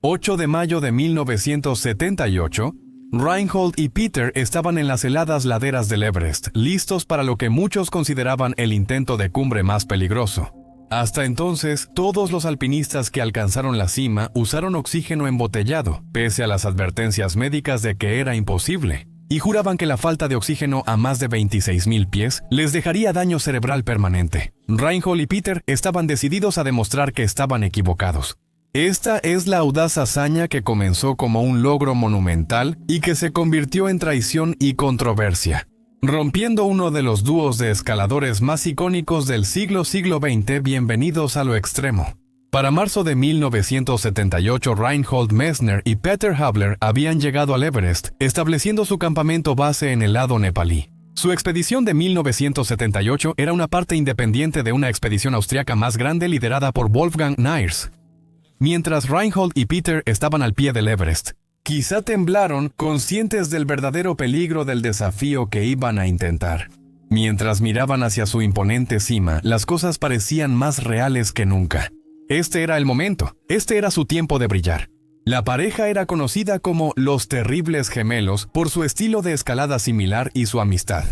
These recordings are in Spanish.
8 de mayo de 1978, Reinhold y Peter estaban en las heladas laderas del Everest, listos para lo que muchos consideraban el intento de cumbre más peligroso. Hasta entonces, todos los alpinistas que alcanzaron la cima usaron oxígeno embotellado, pese a las advertencias médicas de que era imposible, y juraban que la falta de oxígeno a más de 26,000 pies les dejaría daño cerebral permanente. Reinhold y Peter estaban decididos a demostrar que estaban equivocados. Esta es la audaz hazaña que comenzó como un logro monumental y que se convirtió en traición y controversia, rompiendo uno de los dúos de escaladores más icónicos del siglo XX. Bienvenidos a lo extremo. Para marzo de 1978, Reinhold Messner y Peter Habler habían llegado al Everest, estableciendo su campamento base en el lado nepalí. Su expedición de 1978 era una parte independiente de una expedición austriaca más grande liderada por Wolfgang Nierz. Mientras Reinhold y Peter estaban al pie del Everest, quizá temblaron, conscientes del verdadero peligro del desafío que iban a intentar. Mientras miraban hacia su imponente cima, las cosas parecían más reales que nunca. Este era el momento, este era su tiempo de brillar. La pareja era conocida como los Terribles Gemelos por su estilo de escalada similar y su amistad.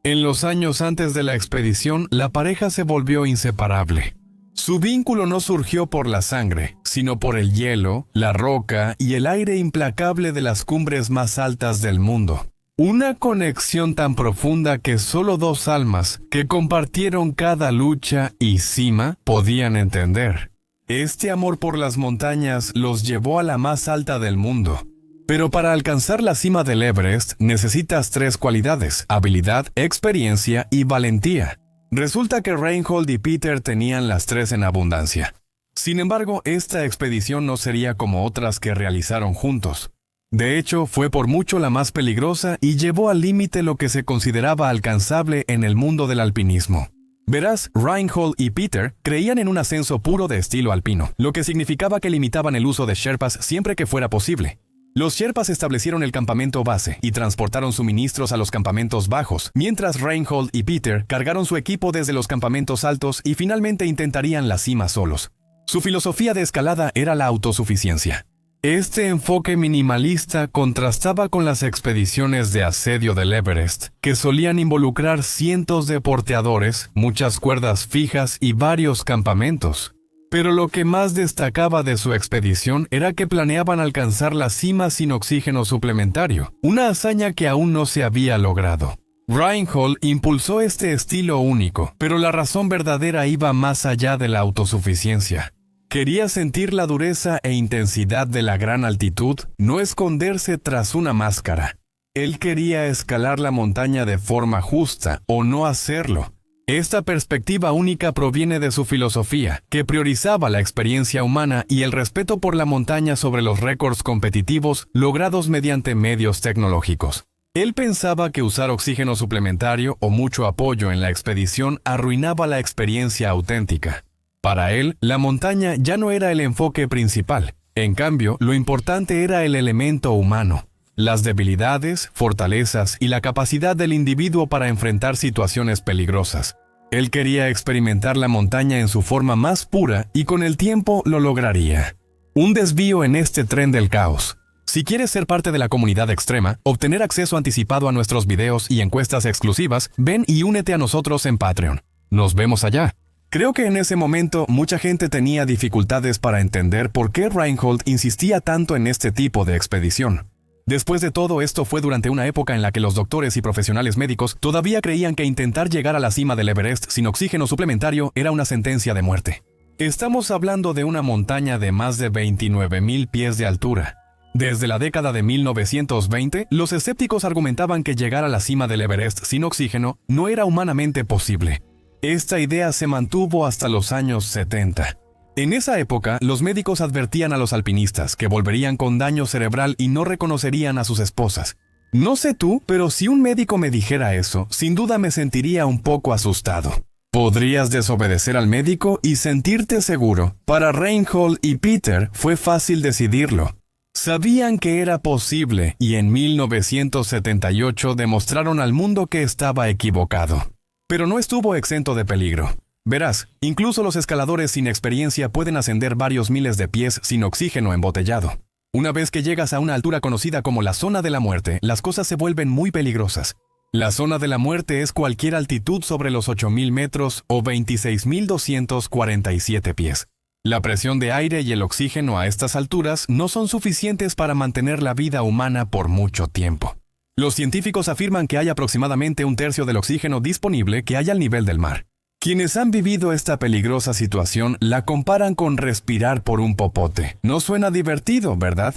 En los años antes de la expedición, la pareja se volvió inseparable. Su vínculo no surgió por la sangre, sino por el hielo, la roca y el aire implacable de las cumbres más altas del mundo. Una conexión tan profunda que solo dos almas, que compartieron cada lucha y cima, podían entender. Este amor por las montañas los llevó a la más alta del mundo. Pero para alcanzar la cima del Everest necesitas 3 cualidades: habilidad, experiencia y valentía. Resulta que Reinhold y Peter tenían las 3 en abundancia. Sin embargo, esta expedición no sería como otras que realizaron juntos. De hecho, fue por mucho la más peligrosa y llevó al límite lo que se consideraba alcanzable en el mundo del alpinismo. Verás, Reinhold y Peter creían en un ascenso puro de estilo alpino, lo que significaba que limitaban el uso de Sherpas siempre que fuera posible. Los Sherpas establecieron el campamento base y transportaron suministros a los campamentos bajos, mientras Reinhold y Peter cargaron su equipo desde los campamentos altos y finalmente intentarían la cima solos. Su filosofía de escalada era la autosuficiencia. Este enfoque minimalista contrastaba con las expediciones de asedio del Everest, que solían involucrar cientos de porteadores, muchas cuerdas fijas y varios campamentos. Pero lo que más destacaba de su expedición era que planeaban alcanzar la cima sin oxígeno suplementario, una hazaña que aún no se había logrado. Reinhold impulsó este estilo único, pero la razón verdadera iba más allá de la autosuficiencia. Quería sentir la dureza e intensidad de la gran altitud, no esconderse tras una máscara. Él quería escalar la montaña de forma justa o no hacerlo. Esta perspectiva única proviene de su filosofía, que priorizaba la experiencia humana y el respeto por la montaña sobre los récords competitivos logrados mediante medios tecnológicos. Él pensaba que usar oxígeno suplementario o mucho apoyo en la expedición arruinaba la experiencia auténtica. Para él, la montaña ya no era el enfoque principal. En cambio, lo importante era el elemento humano. Las debilidades, fortalezas y la capacidad del individuo para enfrentar situaciones peligrosas. Él quería experimentar la montaña en su forma más pura y con el tiempo lo lograría. Un desvío en este tren del caos. Si quieres ser parte de la comunidad extrema, obtener acceso anticipado a nuestros videos y encuestas exclusivas, ven y únete a nosotros en Patreon. Nos vemos allá. Creo que en ese momento mucha gente tenía dificultades para entender por qué Reinhold insistía tanto en este tipo de expedición. Después de todo, esto fue durante una época en la que los doctores y profesionales médicos todavía creían que intentar llegar a la cima del Everest sin oxígeno suplementario era una sentencia de muerte. Estamos hablando de una montaña de más de 29,000 pies de altura. Desde la década de 1920, los escépticos argumentaban que llegar a la cima del Everest sin oxígeno no era humanamente posible. Esta idea se mantuvo hasta los años 70. En esa época, los médicos advertían a los alpinistas que volverían con daño cerebral y no reconocerían a sus esposas. No sé tú, pero si un médico me dijera eso, sin duda me sentiría un poco asustado. Podrías desobedecer al médico y sentirte seguro. Para Reinhold y Peter fue fácil decidirlo. Sabían que era posible y en 1978 demostraron al mundo que estaba equivocado. Pero no estuvo exento de peligro. Verás, incluso los escaladores sin experiencia pueden ascender varios miles de pies sin oxígeno embotellado. Una vez que llegas a una altura conocida como la zona de la muerte, las cosas se vuelven muy peligrosas. La zona de la muerte es cualquier altitud sobre los 8.000 metros o 26.247 pies. La presión de aire y el oxígeno a estas alturas no son suficientes para mantener la vida humana por mucho tiempo. Los científicos afirman que hay aproximadamente un tercio del oxígeno disponible que hay al nivel del mar. Quienes han vivido esta peligrosa situación la comparan con respirar por un popote. No suena divertido, ¿verdad?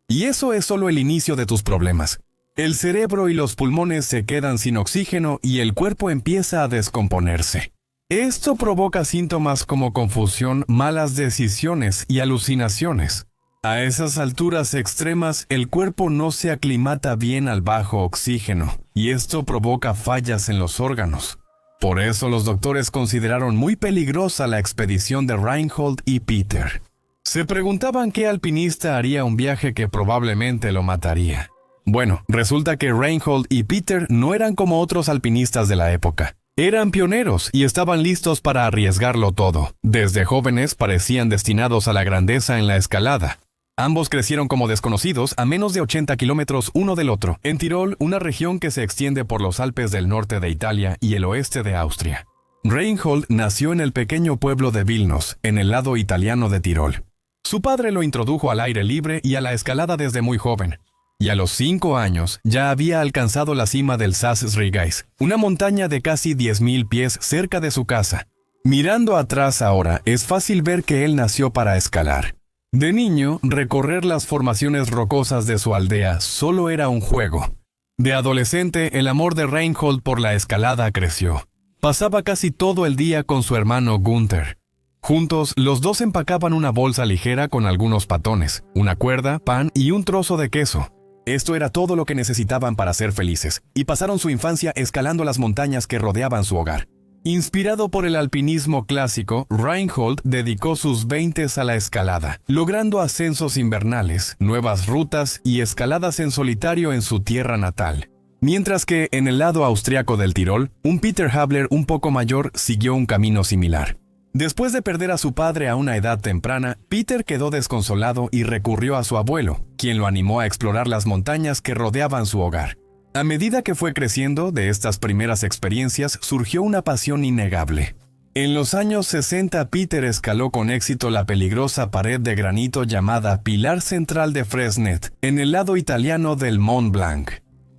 Y eso es solo el inicio de tus problemas. El cerebro y los pulmones se quedan sin oxígeno y el cuerpo empieza a descomponerse. Esto provoca síntomas como confusión, malas decisiones y alucinaciones. A esas alturas extremas, el cuerpo no se aclimata bien al bajo oxígeno, y esto provoca fallas en los órganos. Por eso los doctores consideraron muy peligrosa la expedición de Reinhold y Peter. Se preguntaban qué alpinista haría un viaje que probablemente lo mataría. Bueno, resulta que Reinhold y Peter no eran como otros alpinistas de la época. Eran pioneros y estaban listos para arriesgarlo todo. Desde jóvenes parecían destinados a la grandeza en la escalada. Ambos crecieron como desconocidos a menos de 80 kilómetros uno del otro, en Tirol, una región que se extiende por los Alpes del norte de Italia y el oeste de Austria. Reinhold nació en el pequeño pueblo de Vilnos, en el lado italiano de Tirol. Su padre lo introdujo al aire libre y a la escalada desde muy joven. Y a los 5 años ya había alcanzado la cima del Sas Rigais, una montaña de casi 10.000 pies cerca de su casa. Mirando atrás ahora, es fácil ver que él nació para escalar. De niño, recorrer las formaciones rocosas de su aldea solo era un juego. De adolescente, el amor de Reinhold por la escalada creció. Pasaba casi todo el día con su hermano Gunther. Juntos, los dos empacaban una bolsa ligera con algunos patones, una cuerda, pan y un trozo de queso. Esto era todo lo que necesitaban para ser felices, y pasaron su infancia escalando las montañas que rodeaban su hogar. Inspirado por el alpinismo clásico, Reinhold dedicó sus 20s a la escalada, logrando ascensos invernales, nuevas rutas y escaladas en solitario en su tierra natal. Mientras que, en el lado austriaco del Tirol, un Peter Habler un poco mayor siguió un camino similar. Después de perder a su padre a una edad temprana, Peter quedó desconsolado y recurrió a su abuelo, quien lo animó a explorar las montañas que rodeaban su hogar. A medida que fue creciendo, de estas primeras experiencias surgió una pasión innegable. En los años 60, Peter escaló con éxito la peligrosa pared de granito llamada Pilar Central de Fresnet, en el lado italiano del Mont Blanc.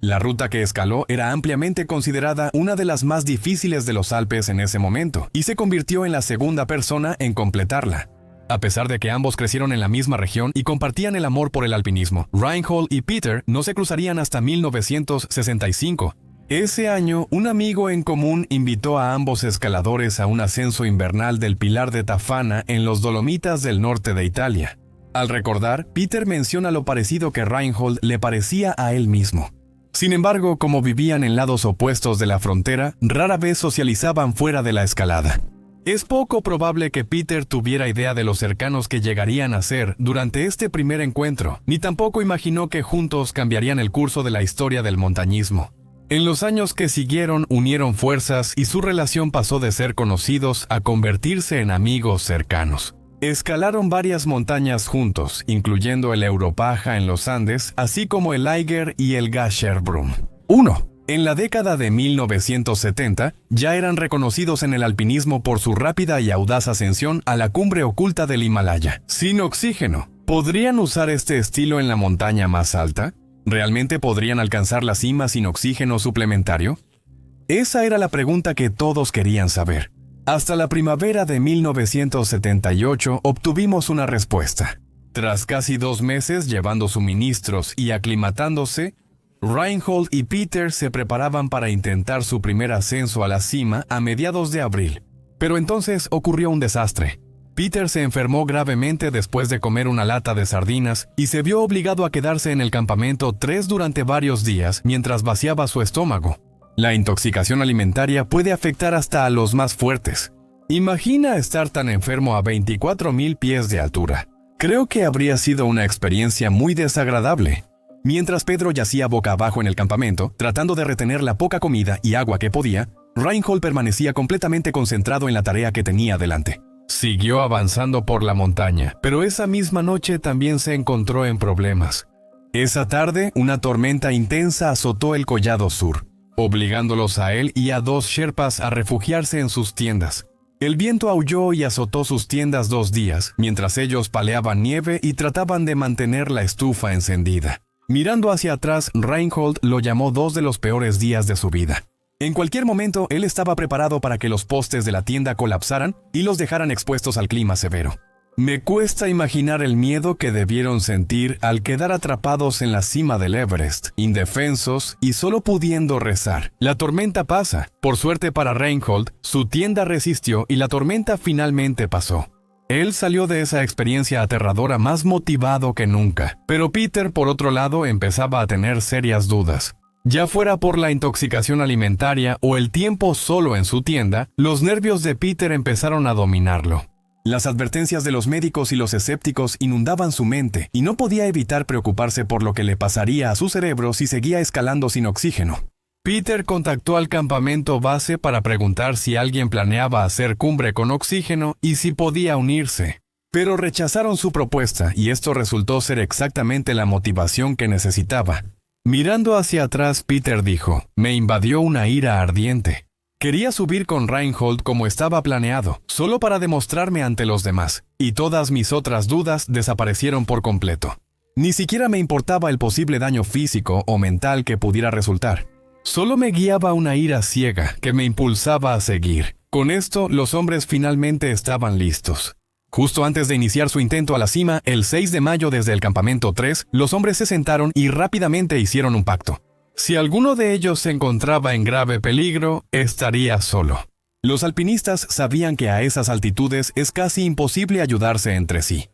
La ruta que escaló era ampliamente considerada una de las más difíciles de los Alpes en ese momento, y se convirtió en la segunda persona en completarla. A pesar de que ambos crecieron en la misma región y compartían el amor por el alpinismo, Reinhold y Peter no se cruzarían hasta 1965. Ese año, un amigo en común invitó a ambos escaladores a un ascenso invernal del Pilar de Tafana en los Dolomitas del norte de Italia. Al recordar, Peter menciona lo parecido que Reinhold le parecía a él mismo. Sin embargo, como vivían en lados opuestos de la frontera, rara vez socializaban fuera de la escalada. Es poco probable que Peter tuviera idea de lo cercanos que llegarían a ser durante este primer encuentro, ni tampoco imaginó que juntos cambiarían el curso de la historia del montañismo. En los años que siguieron, unieron fuerzas y su relación pasó de ser conocidos a convertirse en amigos cercanos. Escalaron varias montañas juntos, incluyendo el Europaja en los Andes, así como el Eiger y el Gasherbrum. 1. En la década de 1970, ya eran reconocidos en el alpinismo por su rápida y audaz ascensión a la cumbre oculta del Himalaya. Sin oxígeno, ¿podrían usar este estilo en la montaña más alta? ¿Realmente podrían alcanzar la cima sin oxígeno suplementario? Esa era la pregunta que todos querían saber. Hasta la primavera de 1978 obtuvimos una respuesta. Tras casi 2 meses llevando suministros y aclimatándose, Reinhold y Peter se preparaban para intentar su primer ascenso a la cima a mediados de abril. Pero entonces ocurrió un desastre. Peter se enfermó gravemente después de comer una lata de sardinas y se vio obligado a quedarse en el campamento 3 durante varios días mientras vaciaba su estómago. La intoxicación alimentaria puede afectar hasta a los más fuertes. Imagina estar tan enfermo a 24.000 pies de altura. Creo que habría sido una experiencia muy desagradable. Mientras Pedro yacía boca abajo en el campamento, tratando de retener la poca comida y agua que podía, Reinhold permanecía completamente concentrado en la tarea que tenía delante. Siguió avanzando por la montaña, pero esa misma noche también se encontró en problemas. Esa tarde, una tormenta intensa azotó el collado sur, obligándolos a él y a 2 sherpas a refugiarse en sus tiendas. El viento aulló y azotó sus tiendas 2 días, mientras ellos paleaban nieve y trataban de mantener la estufa encendida. Mirando hacia atrás, Reinhold lo llamó 2 de los peores días de su vida. En cualquier momento, él estaba preparado para que los postes de la tienda colapsaran y los dejaran expuestos al clima severo. Me cuesta imaginar el miedo que debieron sentir al quedar atrapados en la cima del Everest, indefensos y solo pudiendo rezar. La tormenta pasa. Por suerte para Reinhold, su tienda resistió y la tormenta finalmente pasó. Él salió de esa experiencia aterradora más motivado que nunca, pero Peter, por otro lado, empezaba a tener serias dudas. Ya fuera por la intoxicación alimentaria o el tiempo solo en su tienda, los nervios de Peter empezaron a dominarlo. Las advertencias de los médicos y los escépticos inundaban su mente y no podía evitar preocuparse por lo que le pasaría a su cerebro si seguía escalando sin oxígeno. Peter contactó al campamento base para preguntar si alguien planeaba hacer cumbre con oxígeno y si podía unirse. Pero rechazaron su propuesta y esto resultó ser exactamente la motivación que necesitaba. Mirando hacia atrás, Peter dijo, me invadió una ira ardiente. Quería subir con Reinhold como estaba planeado, solo para demostrarme ante los demás, y todas mis otras dudas desaparecieron por completo. Ni siquiera me importaba el posible daño físico o mental que pudiera resultar. Solo me guiaba una ira ciega que me impulsaba a seguir. Con esto, los hombres finalmente estaban listos. Justo antes de iniciar su intento a la cima, el 6 de mayo desde el campamento 3, los hombres se sentaron y rápidamente hicieron un pacto. Si alguno de ellos se encontraba en grave peligro, estaría solo. Los alpinistas sabían que a esas altitudes es casi imposible ayudarse entre sí.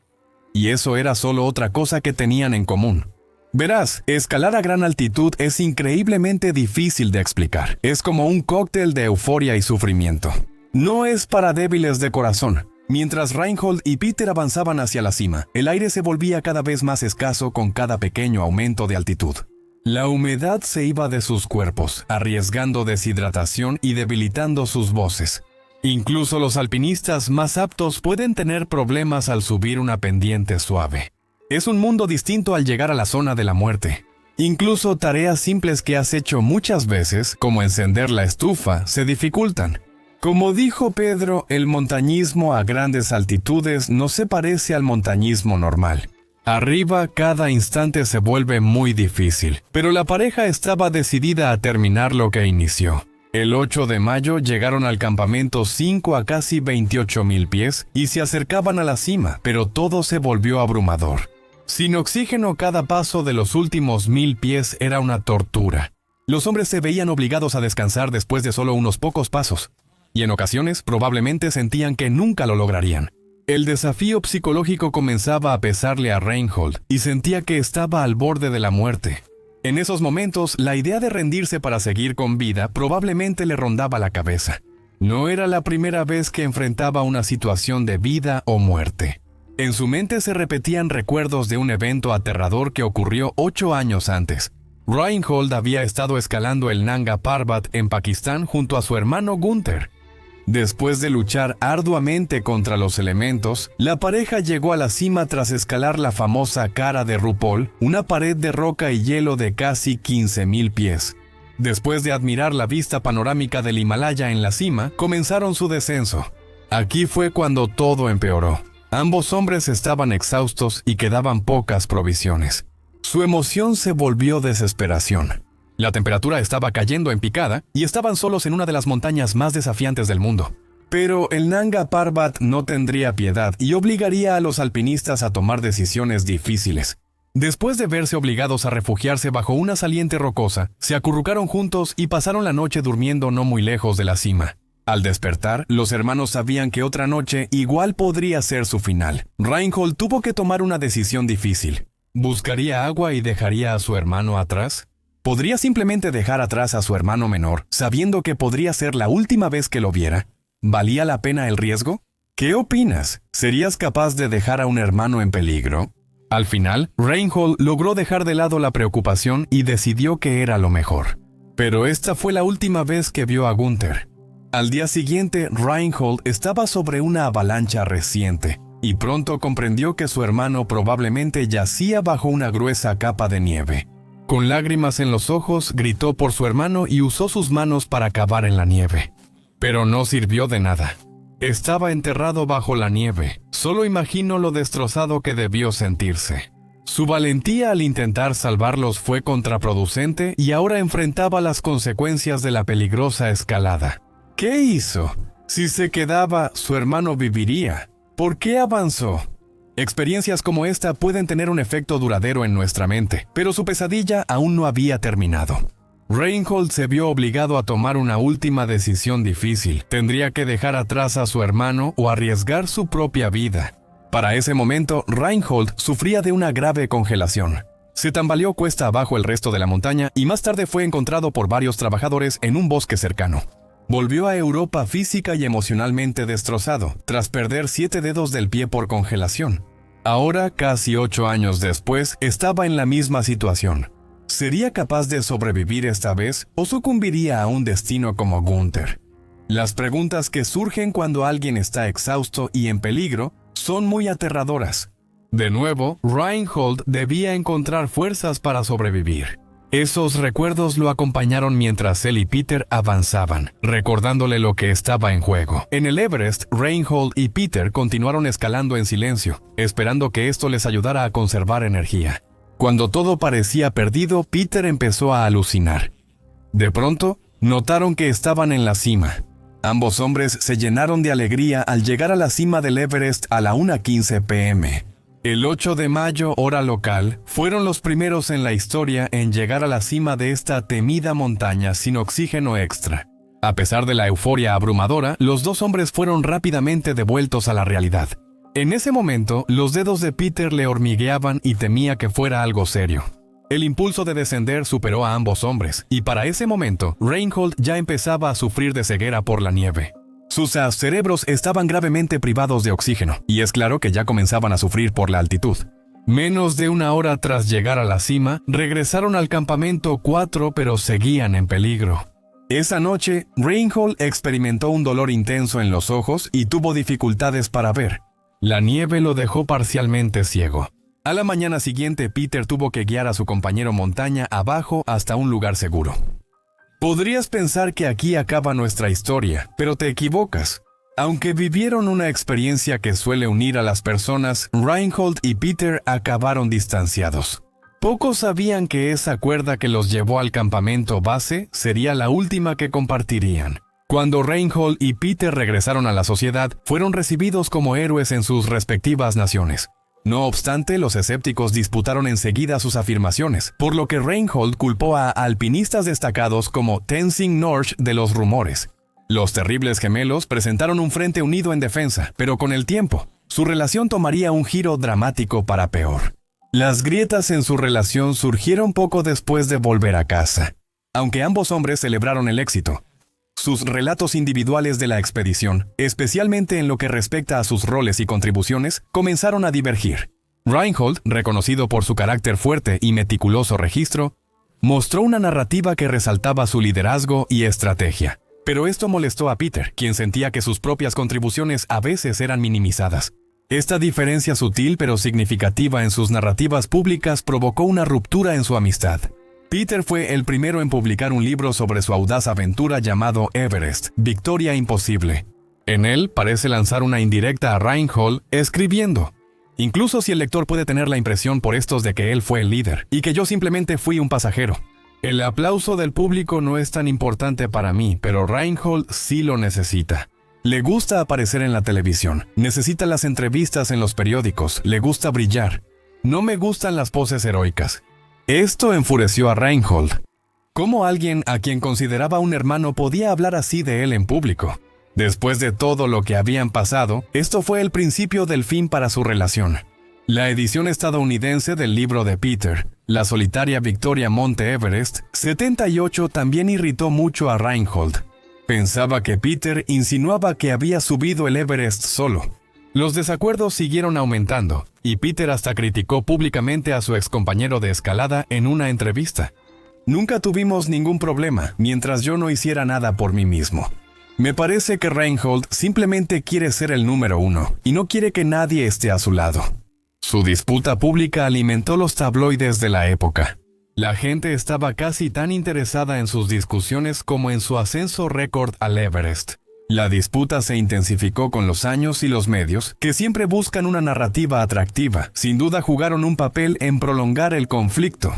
Y eso era solo otra cosa que tenían en común. Verás, escalar a gran altitud es increíblemente difícil de explicar. Es como un cóctel de euforia y sufrimiento. No es para débiles de corazón. Mientras Reinhold y Peter avanzaban hacia la cima, el aire se volvía cada vez más escaso con cada pequeño aumento de altitud. La humedad se iba de sus cuerpos, arriesgando deshidratación y debilitando sus voces. Incluso los alpinistas más aptos pueden tener problemas al subir una pendiente suave. Es un mundo distinto al llegar a la zona de la muerte. Incluso tareas simples que has hecho muchas veces, como encender la estufa, se dificultan. Como dijo Pedro, el montañismo a grandes altitudes no se parece al montañismo normal. Arriba, cada instante se vuelve muy difícil, pero la pareja estaba decidida a terminar lo que inició. El 8 de mayo llegaron al campamento 5 a casi 28,000 pies y se acercaban a la cima, pero todo se volvió abrumador. Sin oxígeno, cada paso de los últimos 1,000 pies era una tortura. Los hombres se veían obligados a descansar después de solo unos pocos pasos. Y en ocasiones probablemente sentían que nunca lo lograrían. El desafío psicológico comenzaba a pesarle a Reinhold y sentía que estaba al borde de la muerte. En esos momentos, la idea de rendirse para seguir con vida probablemente le rondaba la cabeza. No era la primera vez que enfrentaba una situación de vida o muerte. En su mente se repetían recuerdos de un evento aterrador que ocurrió 8 años antes. Reinhold había estado escalando el Nanga Parbat en Pakistán junto a su hermano Gunther. Después de luchar arduamente contra los elementos, la pareja llegó a la cima tras escalar la famosa cara de RuPaul, una pared de roca y hielo de casi 15,000 pies. Después de admirar la vista panorámica del Himalaya en la cima, comenzaron su descenso. Aquí fue cuando todo empeoró. Ambos hombres estaban exhaustos y quedaban pocas provisiones. Su emoción se volvió desesperación. La temperatura estaba cayendo en picada y estaban solos en una de las montañas más desafiantes del mundo. Pero el Nanga Parbat no tendría piedad y obligaría a los alpinistas a tomar decisiones difíciles. Después de verse obligados a refugiarse bajo una saliente rocosa, se acurrucaron juntos y pasaron la noche durmiendo no muy lejos de la cima. Al despertar, los hermanos sabían que otra noche igual podría ser su final. Reinhold tuvo que tomar una decisión difícil. ¿Buscaría agua y dejaría a su hermano atrás? ¿Podría simplemente dejar atrás a su hermano menor, sabiendo que podría ser la última vez que lo viera? ¿Valía la pena el riesgo? ¿Qué opinas? ¿Serías capaz de dejar a un hermano en peligro? Al final, Reinhold logró dejar de lado la preocupación y decidió que era lo mejor. Pero esta fue la última vez que vio a Gunther. Al día siguiente, Reinhold estaba sobre una avalancha reciente y pronto comprendió que su hermano probablemente yacía bajo una gruesa capa de nieve. Con lágrimas en los ojos, gritó por su hermano y usó sus manos para cavar en la nieve. Pero no sirvió de nada. Estaba enterrado bajo la nieve. Solo imagino lo destrozado que debió sentirse. Su valentía al intentar salvarlos fue contraproducente y ahora enfrentaba las consecuencias de la peligrosa escalada. ¿Qué hizo? Si se quedaba, su hermano viviría. ¿Por qué avanzó? Experiencias como esta pueden tener un efecto duradero en nuestra mente, pero su pesadilla aún no había terminado. Reinhold se vio obligado a tomar una última decisión difícil. Tendría que dejar atrás a su hermano o arriesgar su propia vida. Para ese momento, Reinhold sufría de una grave congelación. Se tambaleó cuesta abajo el resto de la montaña y más tarde fue encontrado por varios trabajadores en un bosque cercano. Volvió a Europa física y emocionalmente destrozado, tras perder 7 dedos del pie por congelación. Ahora, casi 8 años después, estaba en la misma situación. ¿Sería capaz de sobrevivir esta vez o sucumbiría a un destino como Gunther? Las preguntas que surgen cuando alguien está exhausto y en peligro son muy aterradoras. De nuevo, Reinhold debía encontrar fuerzas para sobrevivir. Esos recuerdos lo acompañaron mientras él y Peter avanzaban, recordándole lo que estaba en juego. En el Everest, Reinhold y Peter continuaron escalando en silencio, esperando que esto les ayudara a conservar energía. Cuando todo parecía perdido, Peter empezó a alucinar. De pronto, notaron que estaban en la cima. Ambos hombres se llenaron de alegría al llegar a la cima del Everest a la 1:15 p.m. El 8 de mayo, hora local, fueron los primeros en la historia en llegar a la cima de esta temida montaña sin oxígeno extra. A pesar de la euforia abrumadora, los dos hombres fueron rápidamente devueltos a la realidad. En ese momento, los dedos de Peter le hormigueaban y temía que fuera algo serio. El impulso de descender superó a ambos hombres, y para ese momento, Reinhold ya empezaba a sufrir de ceguera por la nieve. Sus cerebros estaban gravemente privados de oxígeno, y es claro que ya comenzaban a sufrir por la altitud. Menos de una hora tras llegar a la cima, regresaron al campamento 4, pero seguían en peligro. Esa noche, Reinhold experimentó un dolor intenso en los ojos y tuvo dificultades para ver. La nieve lo dejó parcialmente ciego. A la mañana siguiente, Peter tuvo que guiar a su compañero montaña abajo hasta un lugar seguro. Podrías pensar que aquí acaba nuestra historia, pero te equivocas. Aunque vivieron una experiencia que suele unir a las personas, Reinhold y Peter acabaron distanciados. Pocos sabían que esa cuerda que los llevó al campamento base sería la última que compartirían. Cuando Reinhold y Peter regresaron a la sociedad, fueron recibidos como héroes en sus respectivas naciones. No obstante, los escépticos disputaron enseguida sus afirmaciones, por lo que Reinhold culpó a alpinistas destacados como Tenzing Norgay de los rumores. Los terribles gemelos presentaron un frente unido en defensa, pero con el tiempo, su relación tomaría un giro dramático para peor. Las grietas en su relación surgieron poco después de volver a casa. Aunque ambos hombres celebraron el éxito, sus relatos individuales de la expedición, especialmente en lo que respecta a sus roles y contribuciones, comenzaron a divergir. Reinhold, reconocido por su carácter fuerte y meticuloso registro, mostró una narrativa que resaltaba su liderazgo y estrategia. Pero esto molestó a Peter, quien sentía que sus propias contribuciones a veces eran minimizadas. Esta diferencia sutil pero significativa en sus narrativas públicas provocó una ruptura en su amistad. Peter fue el primero en publicar un libro sobre su audaz aventura llamado Everest, Victoria Imposible. En él parece lanzar una indirecta a Reinhold escribiendo: incluso si el lector puede tener la impresión por estos de que él fue el líder y que yo simplemente fui un pasajero. El aplauso del público no es tan importante para mí, pero Reinhold sí lo necesita. Le gusta aparecer en la televisión, necesita las entrevistas en los periódicos, le gusta brillar. No me gustan las poses heroicas. Esto enfureció a Reinhold. ¿Cómo alguien a quien consideraba un hermano podía hablar así de él en público? Después de todo lo que habían pasado, esto fue el principio del fin para su relación. La edición estadounidense del libro de Peter, La solitaria victoria Monte Everest, 78, también irritó mucho a Reinhold. Pensaba que Peter insinuaba que había subido el Everest solo. Los desacuerdos siguieron aumentando, y Peter hasta criticó públicamente a su excompañero de escalada en una entrevista. Nunca tuvimos ningún problema mientras yo no hiciera nada por mí mismo. Me parece que Reinhold simplemente quiere ser el número uno y no quiere que nadie esté a su lado. Su disputa pública alimentó los tabloides de la época. La gente estaba casi tan interesada en sus discusiones como en su ascenso récord al Everest. La disputa se intensificó con los años y los medios, que siempre buscan una narrativa atractiva. Sin duda jugaron un papel en prolongar el conflicto.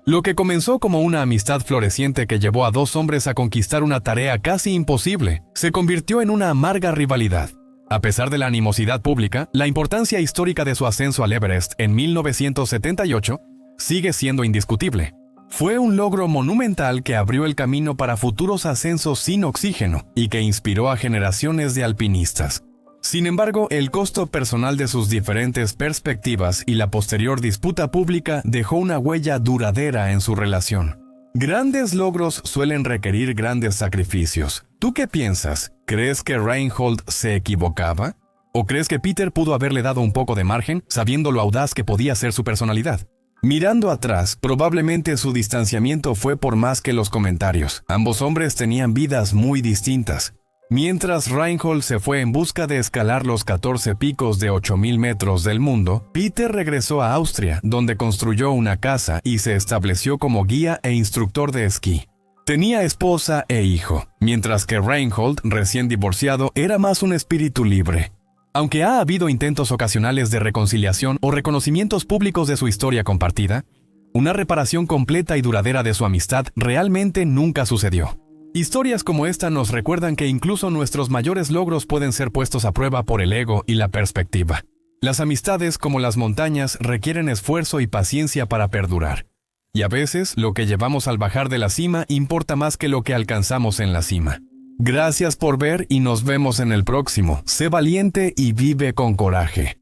Lo que comenzó como una amistad floreciente que llevó a dos hombres a conquistar una tarea casi imposible, se convirtió en una amarga rivalidad. A pesar de la animosidad pública, la importancia histórica de su ascenso al Everest en 1978 sigue siendo indiscutible. Fue un logro monumental que abrió el camino para futuros ascensos sin oxígeno y que inspiró a generaciones de alpinistas. Sin embargo, el costo personal de sus diferentes perspectivas y la posterior disputa pública dejó una huella duradera en su relación. Grandes logros suelen requerir grandes sacrificios. ¿Tú qué piensas? ¿Crees que Reinhold se equivocaba? ¿O crees que Peter pudo haberle dado un poco de margen, sabiendo lo audaz que podía ser su personalidad? Mirando atrás, probablemente su distanciamiento fue por más que los comentarios. Ambos hombres tenían vidas muy distintas. Mientras Reinhold se fue en busca de escalar los 14 picos de 8.000 metros del mundo, Peter regresó a Austria, donde construyó una casa y se estableció como guía e instructor de esquí. Tenía esposa e hijo, mientras que Reinhold, recién divorciado, era más un espíritu libre. Aunque ha habido intentos ocasionales de reconciliación o reconocimientos públicos de su historia compartida, una reparación completa y duradera de su amistad realmente nunca sucedió. Historias como esta nos recuerdan que incluso nuestros mayores logros pueden ser puestos a prueba por el ego y la perspectiva. Las amistades, como las montañas, requieren esfuerzo y paciencia para perdurar. Y a veces, lo que llevamos al bajar de la cima importa más que lo que alcanzamos en la cima. Gracias por ver y nos vemos en el próximo. Sé valiente y vive con coraje.